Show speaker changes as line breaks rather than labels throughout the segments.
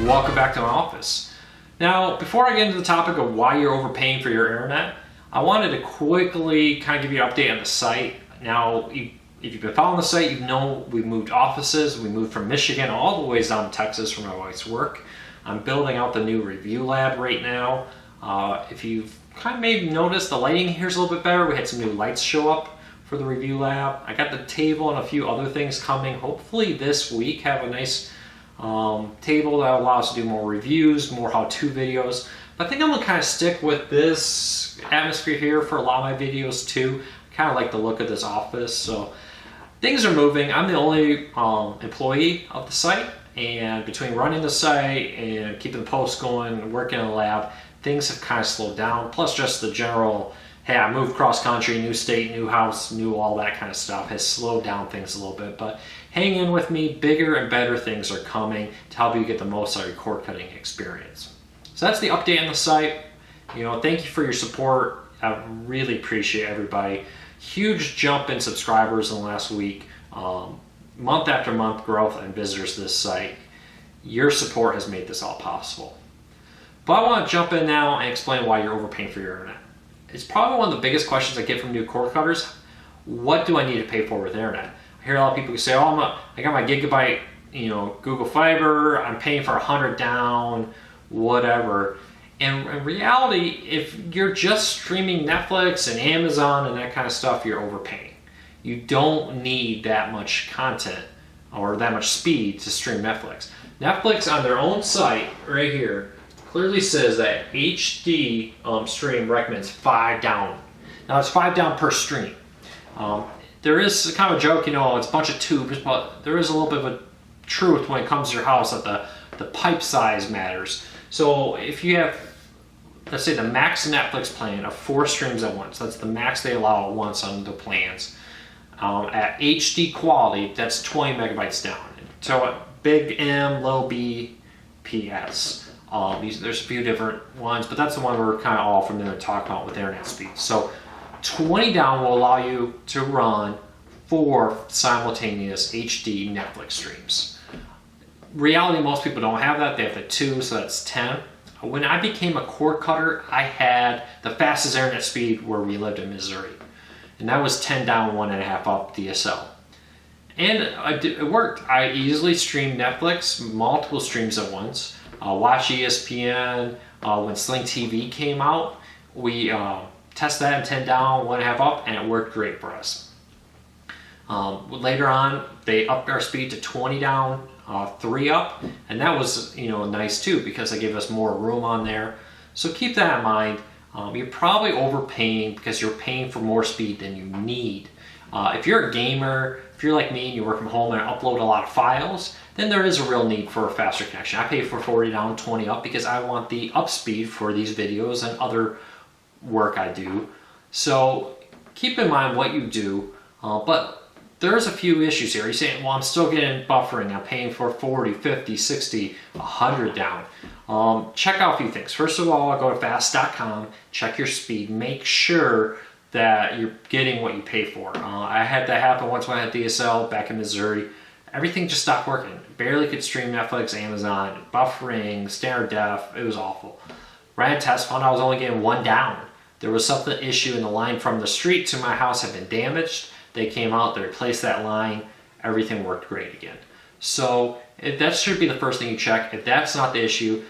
Welcome back to my office. Now, before I get into the topic of why you're overpaying for your internet, I wanted to quickly kind of give you an update on the site. Now, if you've been following the site, you know we've moved offices. We moved from Michigan all the way down to Texas for my wife's work. I'm building out the new review lab right now. If you've kind of maybe noticed, the lighting here is a little bit better. We had some new lights show up for the review lab. I got the table and a few other things coming. Hopefully this week have a nice table that allows us to do more reviews, more how-to videos. But I think I'm gonna kind of stick with this atmosphere here for a lot of my videos too. I kind of like the look of this office. So things are moving. I'm the only employee of the site, and between running the site and keeping the posts going, working in the lab, things have kind of slowed down. Plus just the general, hey, I moved cross country, new state, new house, new all that kind of stuff has slowed down things a little bit. But hang in with me, bigger and better things are coming to help you get the most out of your cord cutting experience. So that's the update on the site. Thank you for your support. I really appreciate everybody. Huge jump in subscribers in the last week. Month after month growth and visitors to this site. Your support has made this all possible. But I want to jump in now and explain why you're overpaying for your internet. It's probably one of the biggest questions I get from new cord cutters. What do I need to pay for with internet? I hear a lot of people say, I got my gigabyte, Google Fiber, I'm paying for 100 down, whatever. And in reality, if you're just streaming Netflix and Amazon and that kind of stuff, you're overpaying. You don't need that much content or that much speed to stream Netflix. Netflix on their own site right here clearly says that HD stream recommends 5 down. Now it's 5 down per stream. There is kind of a joke, it's a bunch of tubes, but there is a little bit of a truth when it comes to your house that the pipe size matters. So if you have, let's say, the max Netflix plan of 4 streams at once, that's the max they allow at once on the plans. At HD quality, that's 20 megabytes down. So big M, low B, PS. There's a few different ones, but that's the one we're kind of all familiar with talking about with internet speed. So 20 down will allow you to run 4 simultaneous HD Netflix streams. Reality, most people don't have that. They have the 2, so that's 10. When I became a cord cutter, I had the fastest internet speed where we lived in Missouri. And that was 10 down, 1.5 up DSL. And it worked. I easily streamed Netflix, multiple streams at once. Watch ESPN. When Sling TV came out, we tested that in 10 down, 1.5 up, and it worked great for us. Later on, they upped our speed to 20 down, 3 up, and that was nice too because they gave us more room on there. So keep that in mind. You're probably overpaying because you're paying for more speed than you need. If you're a gamer, if you're like me and you work from home and upload a lot of files, then there is a real need for a faster connection. I pay for 40 down, 20 up because I want the up speed for these videos and other work I do. So keep in mind what you do, but there's a few issues here. You're saying, well, I'm still getting buffering. I'm paying for 40, 50, 60, 100 down. Check out a few things. First of all, go to fast.com, check your speed, make sure that you're getting what you pay for. I had that happen once when I had DSL back in Missouri. Everything just stopped working. Barely could stream Netflix, Amazon, buffering, standard def. It was awful. Ran a test, found I was only getting 1 down. There was something issue in the line from the street to my house had been damaged. They came out, they replaced that line. Everything worked great again. So that should be the first thing you check. If that's not the issue,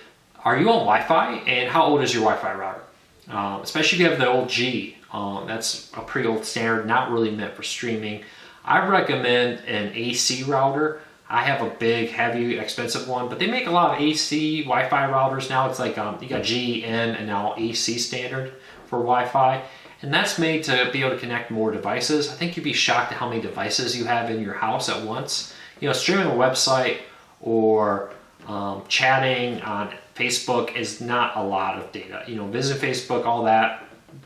are you on Wi-Fi? And how old is your Wi-Fi router? Especially if you have the old G. That's a pretty old standard, not really meant for streaming. I recommend an AC router. I have a big, heavy, expensive one, but they make a lot of AC Wi-Fi routers now. It's like you got G, N, and now AC standard for Wi-Fi. And that's made to be able to connect more devices. I think you'd be shocked at how many devices you have in your house at once. Streaming a website or chatting on Facebook is not a lot of data. Visit Facebook, all that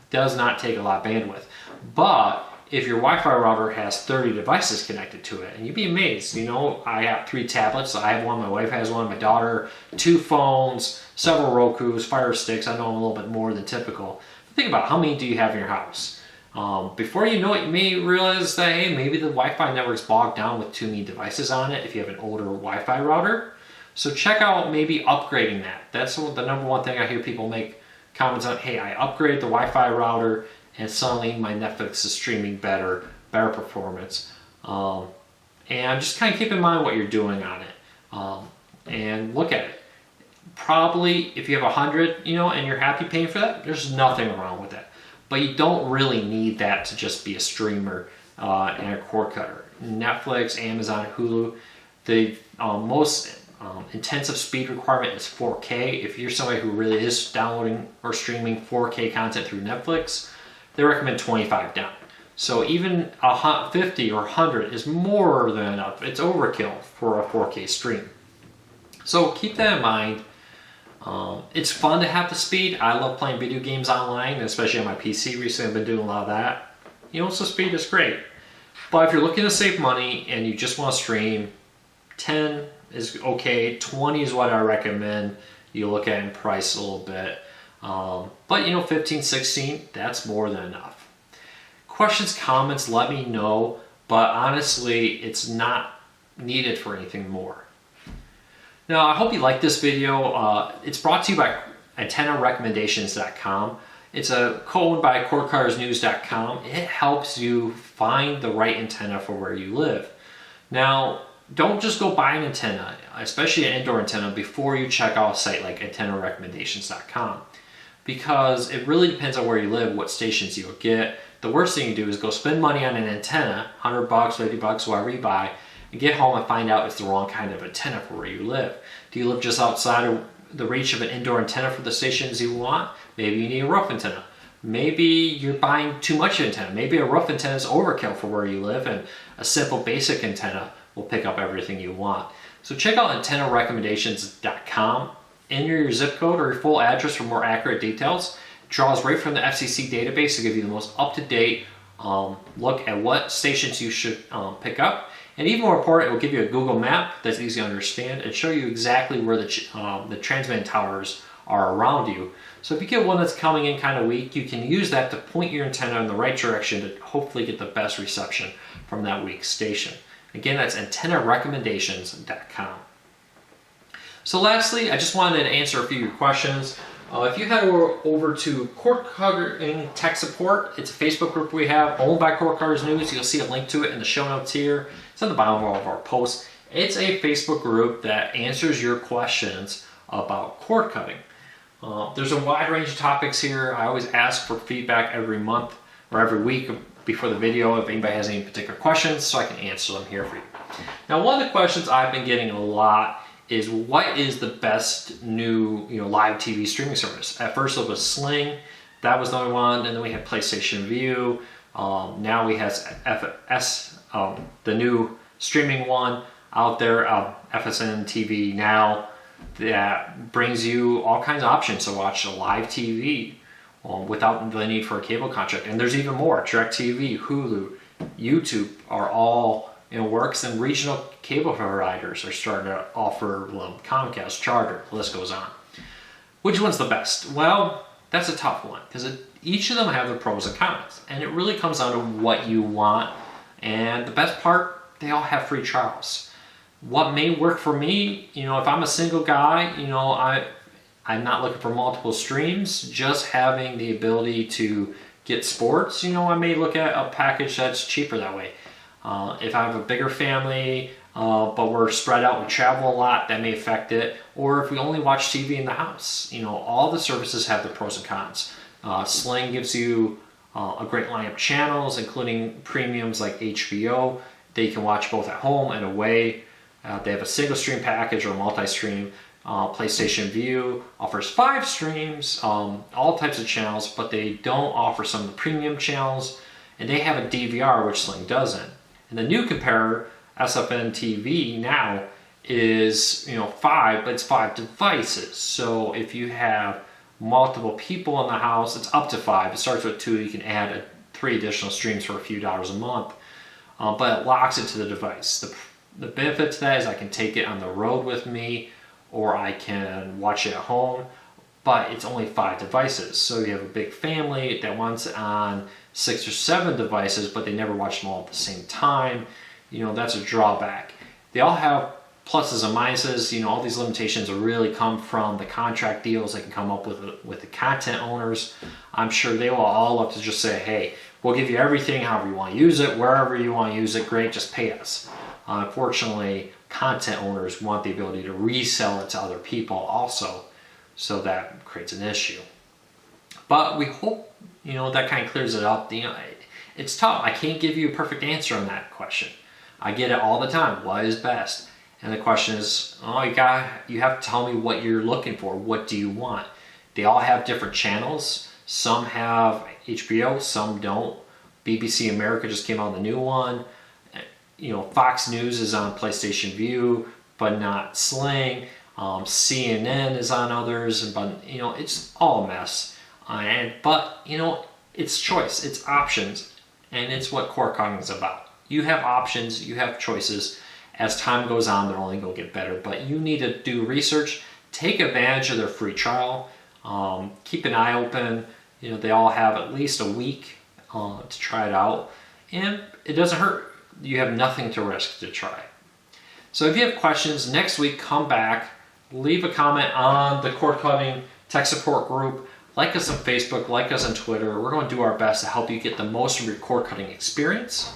does not take a lot of bandwidth. But if your Wi-Fi router has 30 devices connected to it, and you'd be amazed. I have 3 tablets. I have one, my wife has one, my daughter, 2 phones, several Rokus, Fire Sticks. I know I'm a little bit more than typical. But think about how many do you have in your house? Before you know it, you may realize that, hey, maybe the Wi-Fi network's bogged down with too many devices on it if you have an older Wi-Fi router. So check out maybe upgrading that. That's the number one thing I hear people make comments on. Hey, I upgraded the Wi-Fi router and suddenly my Netflix is streaming better performance. And just kind of keep in mind what you're doing on it, and look at it. Probably if you have 100, and you're happy paying for that, there's nothing wrong with that. But you don't really need that to just be a streamer and a cord cutter. Netflix, Amazon, Hulu, the most intensive speed requirement is 4K. If you're somebody who really is downloading or streaming 4K content through Netflix, they recommend 25 down. So even 50 or 100 is more than enough. It's overkill for a 4K stream. So keep that in mind. It's fun to have the speed. I love playing video games online, especially on my PC. Recently I've been doing a lot of that. So speed is great. But if you're looking to save money and you just want to stream, 10 is okay. 20 is what I recommend. You look at in price a little bit. But 15, 16, that's more than enough. Questions, comments, let me know. But honestly, it's not needed for anything more. Now, I hope you like this video. It's brought to you by AntennaRecommendations.com. It's co-owned by CordCuttersNews.com. It helps you find the right antenna for where you live. Now, don't just go buy an antenna, especially an indoor antenna, before you check out a site like AntennaRecommendations.com, because it really depends on where you live, what stations you'll get. The worst thing you do is go spend money on an antenna, $100, $50, whatever you buy, and get home and find out it's the wrong kind of antenna for where you live. Do you live just outside of the reach of an indoor antenna for the stations you want? Maybe you need a roof antenna. Maybe you're buying too much antenna. Maybe a roof antenna is overkill for where you live, and a simple basic antenna will pick up everything you want. So check out AntennaRecommendations.com. Enter your zip code or your full address for more accurate details. It draws right from the FCC database to give you the most up-to-date look at what stations you should pick up. And even more important, it will give you a Google map that's easy to understand and show you exactly where the transmitting towers are around you. So if you get one that's coming in kind of weak, you can use that to point your antenna in the right direction to hopefully get the best reception from that weak station. Again, that's AntennaRecommendations.com. So lastly, I just wanted to answer a few of your questions. If you head over to Cord Cutting Tech Support, it's a Facebook group we have owned by Cord Cutters News. You'll see a link to it in the show notes here. It's on the bottom of all of our posts. It's a Facebook group that answers your questions about cord cutting. There's a wide range of topics here. I always ask for feedback every month or every week before the video if anybody has any particular questions, so I can answer them here for you. Now, one of the questions I've been getting a lot is, what is the best new live TV streaming service? At first it was Sling, that was the only one, and then we had PlayStation Vue. Now we have FS, the new streaming one out there, FSN TV Now, that brings you all kinds of options to watch a live TV without the need for a cable contract. And there's even more. DirecTV, Hulu, YouTube are all in works, and regional cable providers are starting to offer Comcast, Charter, the list goes on. Which one's the best? Well, that's a tough one, because each of them have their pros and cons, and it really comes down to what you want. And the best part, they all have free trials. What may work for me, if I'm a single guy, I'm not looking for multiple streams, just having the ability to get sports, I may look at a package that's cheaper that way. If I have a bigger family, but we're spread out, we travel a lot, that may affect it. Or if we only watch TV in the house, all the services have the pros and cons. Sling gives you a great line of channels, including premiums like HBO. They can watch both at home and away. They have a single stream package or a multi-stream. PlayStation Vue offers 5 streams, all types of channels, but they don't offer some of the premium channels, and they have a DVR, which Sling doesn't. And the new comparator, SFN TV Now, is 5, but it's 5 devices. So if you have multiple people in the house, it's up to 5. It starts with 2. You can add 3 additional streams for a few dollars a month, but it locks it to the device. The benefit to that is I can take it on the road with me, or I can watch it at home, but it's only 5 devices. So you have a big family that wants it on 6 or 7 devices, but they never watch them all at the same time. That's a drawback. They all have pluses and minuses. All these limitations really come from the contract deals they can come up with the content owners. I'm sure they will all love to just say, hey, we'll give you everything, however you want to use it, wherever you want to use it, great, just pay us. Unfortunately, content owners want the ability to resell it to other people also, so that creates an issue. But we hope, that kind of clears it up. It's tough. I can't give you a perfect answer on that question. I get it all the time. What is best? And the question is, you have to tell me what you're looking for. What do you want? They all have different channels. Some have HBO, some don't. BBC America just came out with a new one. Fox News is on PlayStation Vue, but not Sling. CNN is on others, but it's all a mess. But it's choice, it's options, and it's what cord cutting is about. You have options, you have choices. As time goes on, they're only going to get better, but you need to do research. Take advantage of their free trial. Keep an eye open. They all have at least a week to try it out, and it doesn't hurt. You have nothing to risk to try. So if you have questions, next week come back, leave a comment on the cord cutting tech support group, like us on Facebook, like us on Twitter. We're going to do our best to help you get the most from your cord cutting experience.